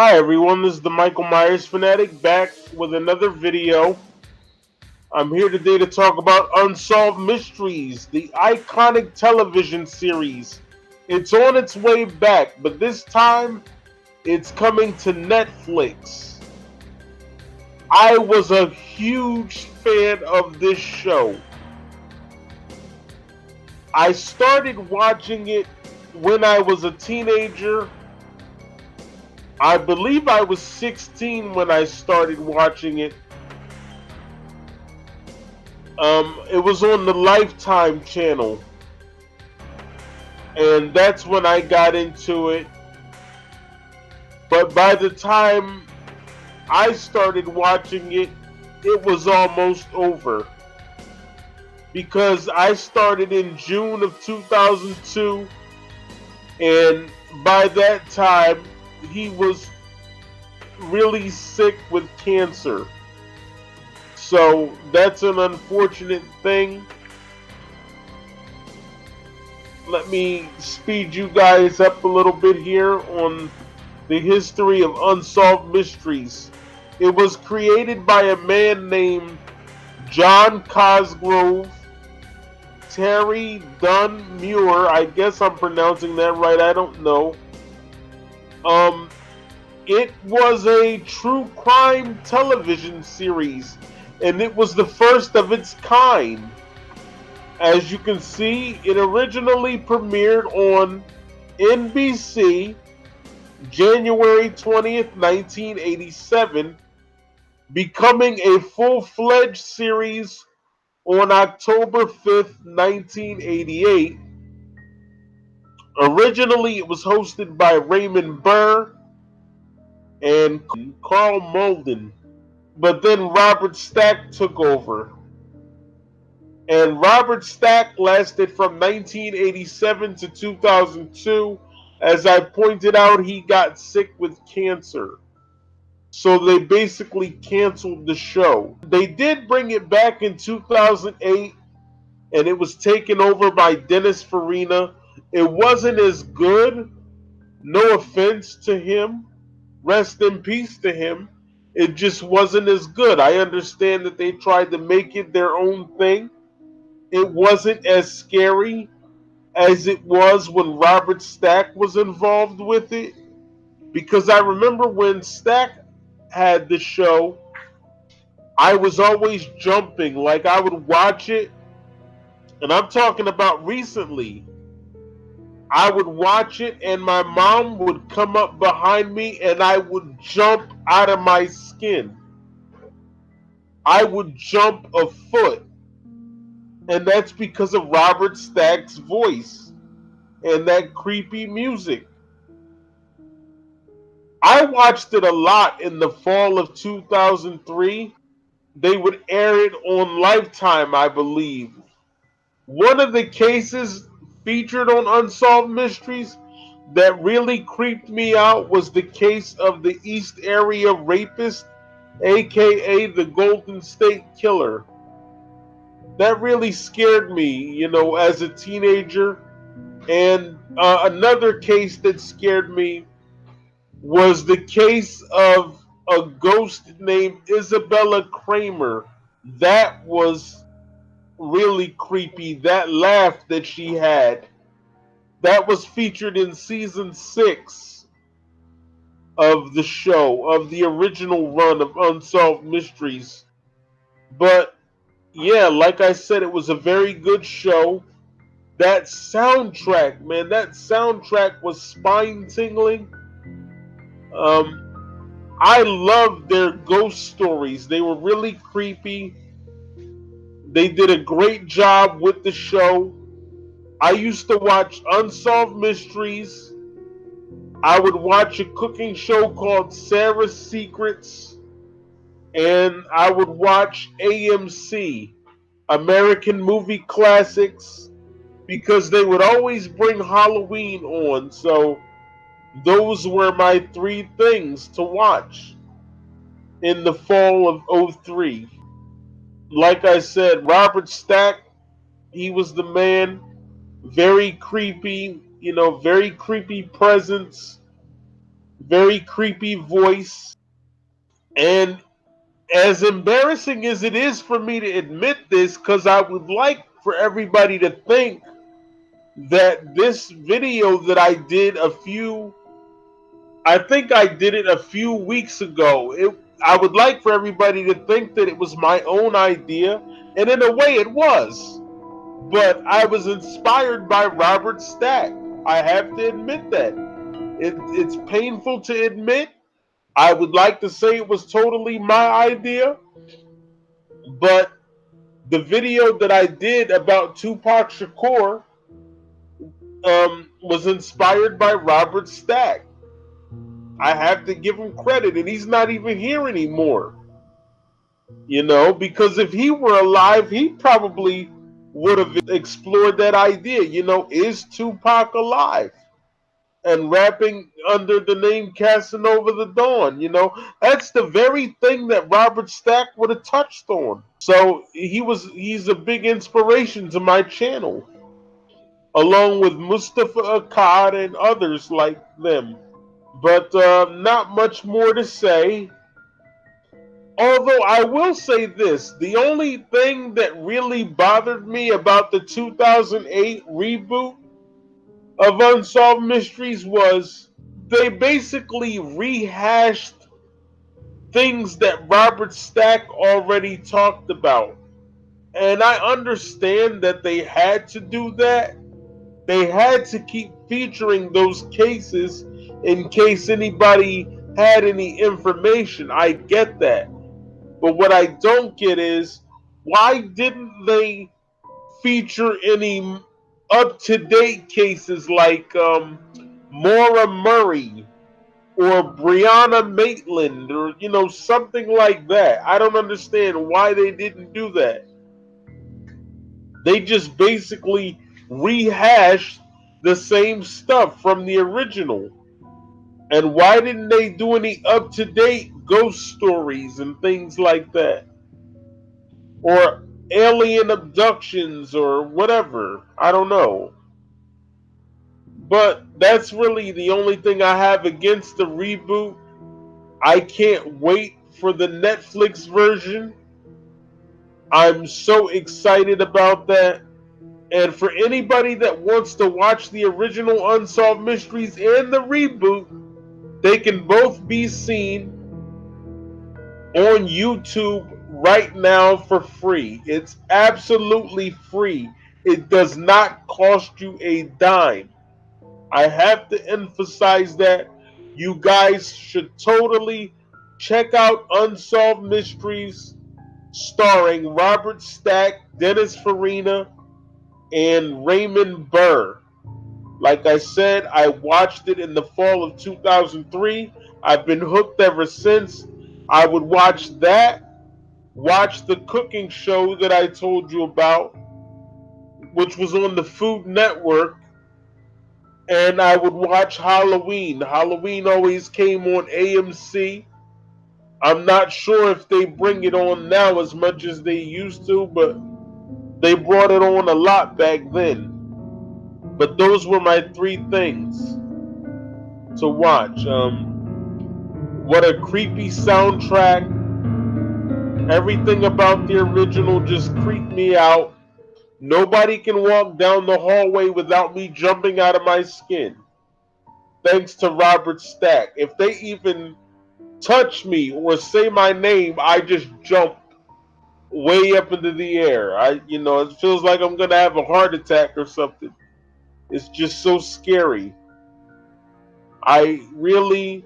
Hi everyone, this is the Michael Myers Fanatic back with another video. I'm here today to talk about Unsolved Mysteries, the iconic television series. It's on its way back, but this time it's coming to Netflix. I was a huge fan of this show. I started watching it when I was a teenager. I believe I was 16 when I started watching it. It was on the Lifetime channel, and that's when I got into it. But by the time I started watching it, it was almost over. Because I started in June of 2002, and by that time, he was really sick with cancer. So that's an unfortunate thing. Let me speed you guys up a little bit here on the history of Unsolved Mysteries. It was created by a man named John Cosgrove, Terry Dunn Meurer. I guess I'm pronouncing that right. I don't know. It was a true crime television series, and it was the first of its kind. As you can see, it originally premiered on NBC January 20th, 1987, becoming a full-fledged series on October 5th, 1988. Originally, it was hosted by Raymond Burr and Karl Malden, but then Robert Stack took over. And Robert Stack lasted from 1987 to 2002. As I pointed out, he got sick with cancer. So they basically canceled the show. They did bring it back in 2008, and it was taken over by Dennis Farina. It wasn't as good. No offense to him. Rest in peace to him. It just wasn't as good. I understand that they tried to make it their own thing. It wasn't as scary as it was when Robert Stack was involved with it. Because I remember when Stack had the show, I was always jumping. Like I would watch it, and I'm talking about recently. I would watch it, and my mom would come up behind me, and I would jump out of my skin. I would jump a foot, and that's because of Robert Stack's voice and that creepy music. I watched it a lot in the fall of 2003. They would air it on Lifetime, I believe. One of the cases featured on Unsolved Mysteries that really creeped me out was the case of the East Area Rapist, aka the Golden State Killer. That really scared me, as a teenager. And another case that scared me was the case of a ghost named Isabella Kramer. That was really creepy. That laugh that she had. That was featured in season 6 of the show, of the original run of Unsolved Mysteries. But yeah, like I said, it was a very good show. That soundtrack, man, that soundtrack was spine tingling. Um, I loved their ghost stories. They were really creepy. They did a great job with the show. I used to watch Unsolved Mysteries. I would watch a cooking show called Sarah's Secrets. And I would watch AMC, American Movie Classics, because they would always bring Halloween on. So those were my three things to watch in the fall of '03. Like I said, Robert Stack, he was the man. Very creepy, very creepy presence. very creepy voice. And as embarrassing as it is for me to admit this, because I would like for everybody to think that this video that I think I did it a few weeks ago. I would like for everybody to think that it was my own idea, and in a way it was. But I was inspired by Robert Stack. I have to admit that. It's painful to admit. I would like to say it was totally my idea, but the video that I did about Tupac Shakur was inspired by Robert Stack. I have to give him credit, and he's not even here anymore. You know, because if he were alive, he probably would have explored that idea. You know, is Tupac alive? And rapping under the name Casanova the Dawn. You know, that's the very thing that Robert Stack would have touched on. So he's a big inspiration to my channel, along with Mustafa Akkad and others like them. But not much more to say. Although I will say this, the only thing that really bothered me about the 2008 reboot of Unsolved Mysteries was they basically rehashed things that Robert Stack already talked about. And I understand that they had to do that. They had to keep featuring those cases in case anybody had any information. I get that. But what I don't get is, why didn't they feature any up-to-date cases like Meurer or Brianna Maitland, or something like that? I don't understand why they didn't do that. They just basically rehashed the same stuff from the original. And why didn't they do any up-to-date ghost stories and things like that? Or alien abductions or whatever. I don't know. But that's really the only thing I have against the reboot. I can't wait for the Netflix version. I'm so excited about that. And for anybody that wants to watch the original Unsolved Mysteries and the reboot, they can both be seen on YouTube right now for free. It's absolutely free. It does not cost you a dime. I have to emphasize that. You guys should totally check out Unsolved Mysteries starring Robert Stack, Dennis Farina, and Raymond Burr. Like I said, I watched it in the fall of 2003. I've been hooked ever since. I would watch that, watch the cooking show that I told you about, which was on the Food Network, and I would watch Halloween. Halloween always came on AMC. I'm not sure if they bring it on now as much as they used to, but they brought it on a lot back then. But those were my three things to watch. What a creepy soundtrack. Everything about the original just creeped me out. Nobody can walk down the hallway without me jumping out of my skin. Thanks to Robert Stack. If they even touch me or say my name, I just jump way up into the air. It feels like I'm gonna have a heart attack or something. It's just so scary. I really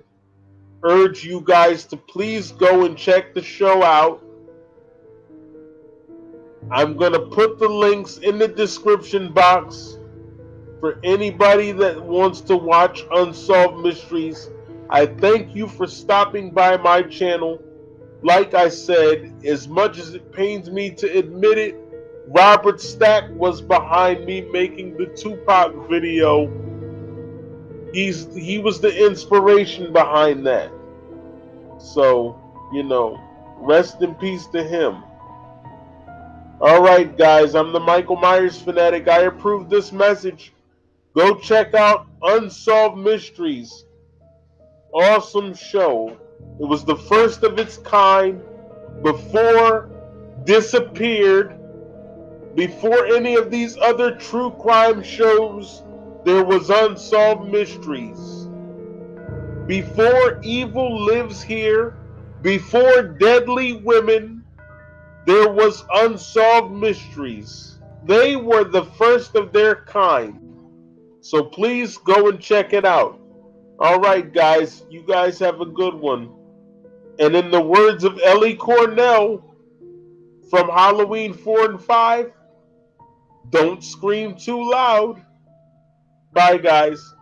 urge you guys to please go and check the show out. I'm going to put the links in the description box for anybody that wants to watch Unsolved Mysteries. I thank you for stopping by my channel. Like I said, as much as it pains me to admit it, Robert Stack was behind me making the Tupac video. He was the inspiration behind that. So, rest in peace to him. Alright guys, I'm the Michael Myers fanatic. I approve this message. Go check out Unsolved Mysteries awesome show. It was the first of its kind. Before Disappeared, before any of these other true crime shows, there was Unsolved Mysteries. Before Evil Lives Here, before Deadly Women, there was Unsolved Mysteries. They were the first of their kind. So please go and check it out. All right, guys, you guys have a good one. And in the words of Ellie Cornell from Halloween 4 and 5, don't scream too loud. Bye, guys.